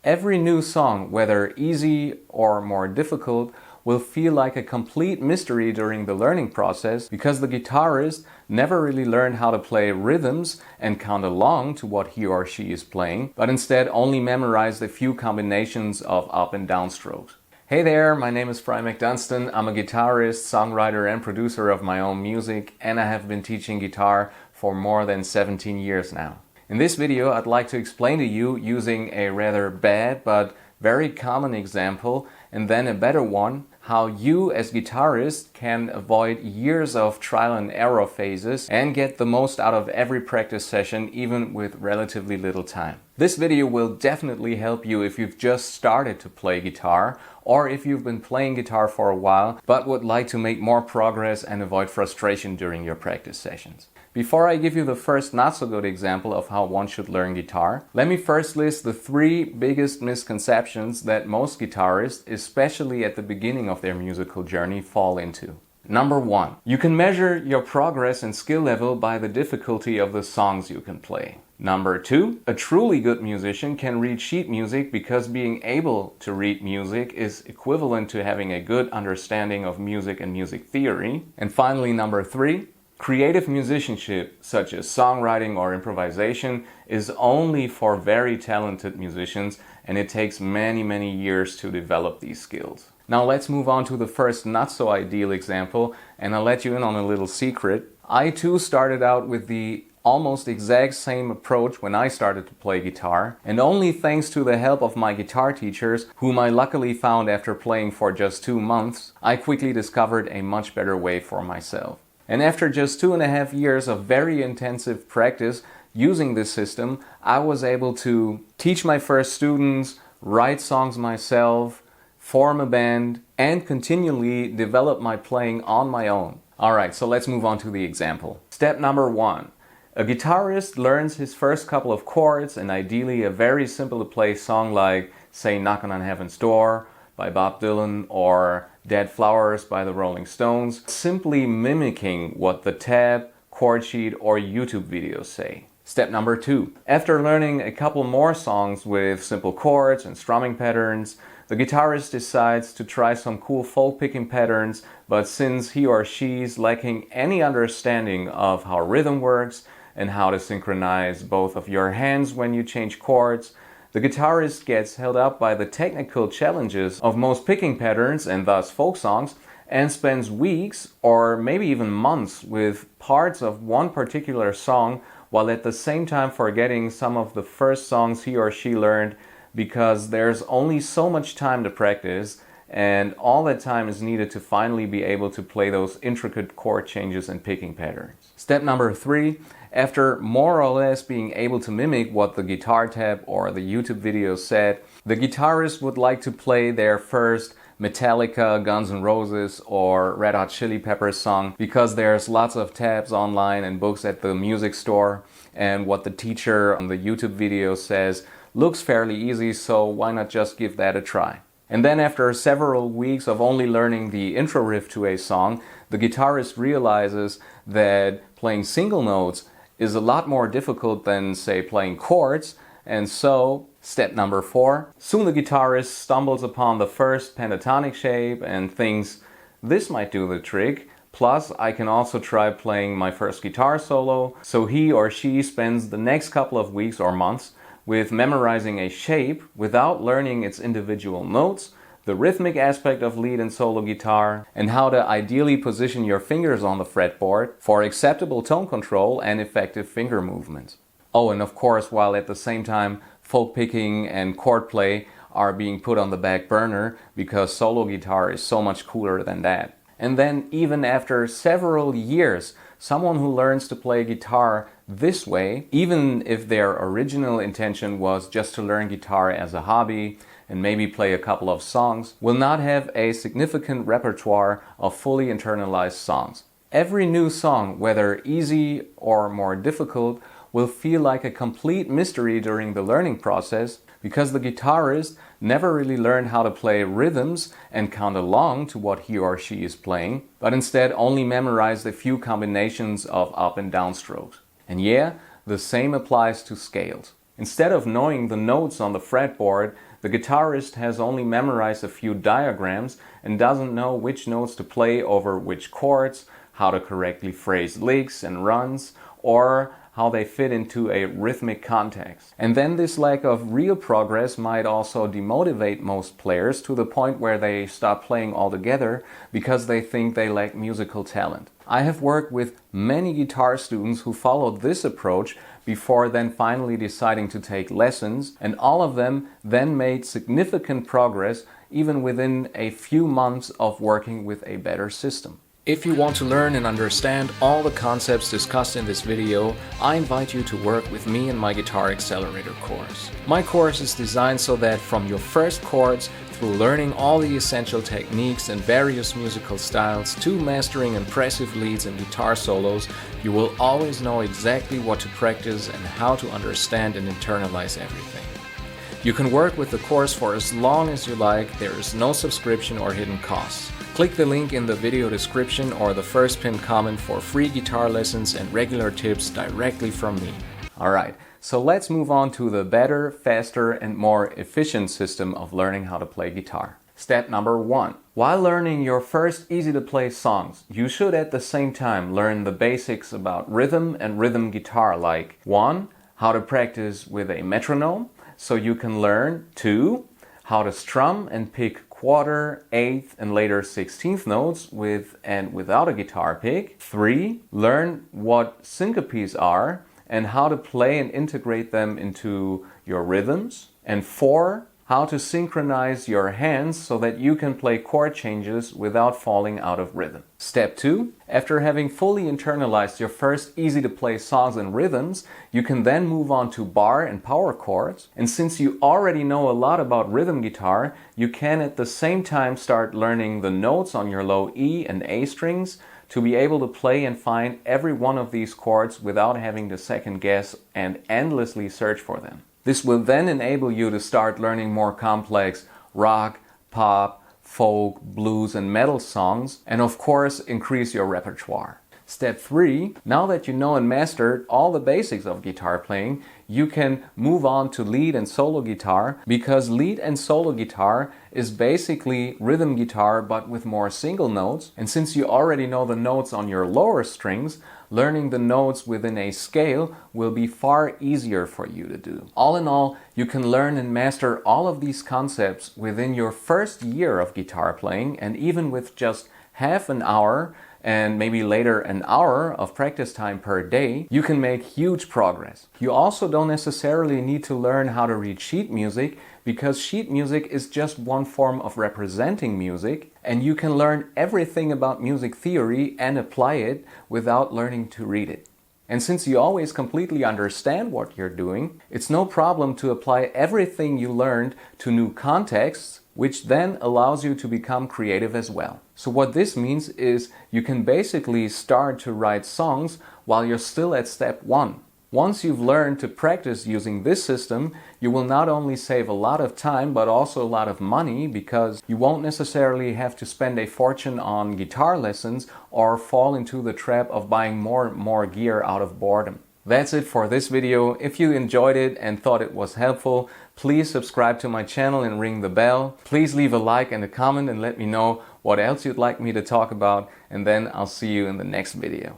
Every new song, whether easy or more difficult, will feel like a complete mystery during the learning process because the guitarist never really learned how to play rhythms and count along to what he or she is playing, but instead only memorized a few combinations of up and down strokes. Hey there, my name is Phry McDunstan. I'm a guitarist, songwriter and producer of my own music, and I have been teaching guitar for more than 17 years now. In this video, I'd like to explain to you, using a rather bad but very common example and then a better one, how you as guitarist can avoid years of trial and error phases and get the most out of every practice session even with relatively little time. This video will definitely help you if you've just started to play guitar or if you've been playing guitar for a while but would like to make more progress and avoid frustration during your practice sessions. Before I give you the first not so good example of how one should learn guitar, let me first list the 3 biggest misconceptions that most guitarists, especially at the beginning of their musical journey, fall into. Number 1. You can measure your progress and skill level by the difficulty of the songs you can play. Number 2. A truly good musician can read sheet music because being able to read music is equivalent to having a good understanding of music and music theory. And finally, number 3. Creative musicianship, such as songwriting or improvisation, is only for very talented musicians, and it takes many years to develop these skills. Now let's move on to the first not so ideal example, and I'll let you in on a little secret. I too started out with the almost exact same approach when I started to play guitar, and only thanks to the help of my guitar teachers, whom I luckily found after playing for just 2 months, I quickly discovered a much better way for myself. And after just 2.5 years of very intensive practice using this system, I was able to teach my first students, write songs myself, form a band, and continually develop my playing on my own. Alright, so let's move on to the example. Step number 1. A guitarist learns his first couple of chords and ideally a very simple to play song like, say, Knockin' on Heaven's Door by Bob Dylan or Dead Flowers by the Rolling Stones, simply mimicking what the tab, chord sheet or YouTube videos say. Step number 2. After learning a couple more songs with simple chords and strumming patterns, the guitarist decides to try some cool folk picking patterns, but since he or she's lacking any understanding of how rhythm works and how to synchronize both of your hands when you change chords, the guitarist gets held up by the technical challenges of most picking patterns and thus folk songs and spends weeks or maybe even months with parts of one particular song while at the same time forgetting some of the first songs he or she learned because there's only so much time to practice and all that time is needed to finally be able to play those intricate chord changes and picking patterns. Step number 3. After more or less being able to mimic what the guitar tab or the YouTube video said, the guitarist would like to play their first Metallica, Guns N' Roses or Red Hot Chili Peppers song because there's lots of tabs online and books at the music store, and what the teacher on the YouTube video says looks fairly easy, so why not just give that a try? And then after several weeks of only learning the intro riff to a song, the guitarist realizes that playing single notes is a lot more difficult than, say, playing chords, and so, step number 4, soon the guitarist stumbles upon the first pentatonic shape and thinks, this might do the trick, plus I can also try playing my first guitar solo, so he or she spends the next couple of weeks or months with memorizing a shape without learning its individual notes, the rhythmic aspect of lead and solo guitar, and how to ideally position your fingers on the fretboard for acceptable tone control and effective finger movements. Oh, and of course, while at the same time folk picking and chord play are being put on the back burner because solo guitar is so much cooler than that. And then even after several years, someone who learns to play guitar this way, even if their original intention was just to learn guitar as a hobby and maybe play a couple of songs, will not have a significant repertoire of fully internalized songs. Every new song, whether easy or more difficult, will feel like a complete mystery during the learning process because the guitarist never really learned how to play rhythms and count along to what he or she is playing, but instead only memorized a few combinations of up and down strokes. And yeah, the same applies to scales. Instead of knowing the notes on the fretboard, the guitarist has only memorized a few diagrams and doesn't know which notes to play over which chords, how to correctly phrase licks and runs, or how they fit into a rhythmic context. And then this lack of real progress might also demotivate most players to the point where they stop playing altogether because they think they lack musical talent. I have worked with many guitar students who followed this approach before then finally deciding to take lessons, and all of them then made significant progress even within a few months of working with a better system. If you want to learn and understand all the concepts discussed in this video, I invite you to work with me in my Guitar Accelerator course. My course is designed so that from your first chords through learning all the essential techniques and various musical styles to mastering impressive leads and guitar solos, you will always know exactly what to practice and how to understand and internalize everything. You can work with the course for as long as you like. There is no subscription or hidden costs. Click the link in the video description or the first pinned comment for free guitar lessons and regular tips directly from me. Alright, so let's move on to the better, faster and more efficient system of learning how to play guitar. Step number 1. While learning your first easy to play songs, you should at the same time learn the basics about rhythm and rhythm guitar, like 1. How to practice with a metronome so you can learn. 2. How to strum and pick quarter, eighth and later 16th notes with and without a guitar pick. 3. Learn what syncopes are and how to play and integrate them into your rhythms. And 4. How to synchronize your hands so that you can play chord changes without falling out of rhythm. Step 2. After having fully internalized your first easy to play songs and rhythms, you can then move on to bar and power chords. And since you already know a lot about rhythm guitar, you can at the same time start learning the notes on your low E and A strings to be able to play and find every one of these chords without having to second guess and endlessly search for them. This will then enable you to start learning more complex rock, pop, folk, blues and metal songs, and of course increase your repertoire. Step 3. Now that you know and mastered all the basics of guitar playing, you can move on to lead and solo guitar, because lead and solo guitar is basically rhythm guitar but with more single notes. And since you already know the notes on your lower strings, learning the notes within a scale will be far easier for you to do. All in all, you can learn and master all of these concepts within your first year of guitar playing, and even with just half an hour and maybe later an hour of practice time per day, you can make huge progress. You also don't necessarily need to learn how to read sheet music, because sheet music is just one form of representing music, and you can learn everything about music theory and apply it without learning to read it. And since you always completely understand what you're doing, it's no problem to apply everything you learned to new contexts, which then allows you to become creative as well. So what this means is you can basically start to write songs while you're still at step 1. Once you've learned to practice using this system, you will not only save a lot of time but also a lot of money, because you won't necessarily have to spend a fortune on guitar lessons or fall into the trap of buying more and more gear out of boredom. That's it for this video. If you enjoyed it and thought it was helpful, please subscribe to my channel and ring the bell. Please leave a like and a comment and let me know what else you'd like me to talk about, and then I'll see you in the next video.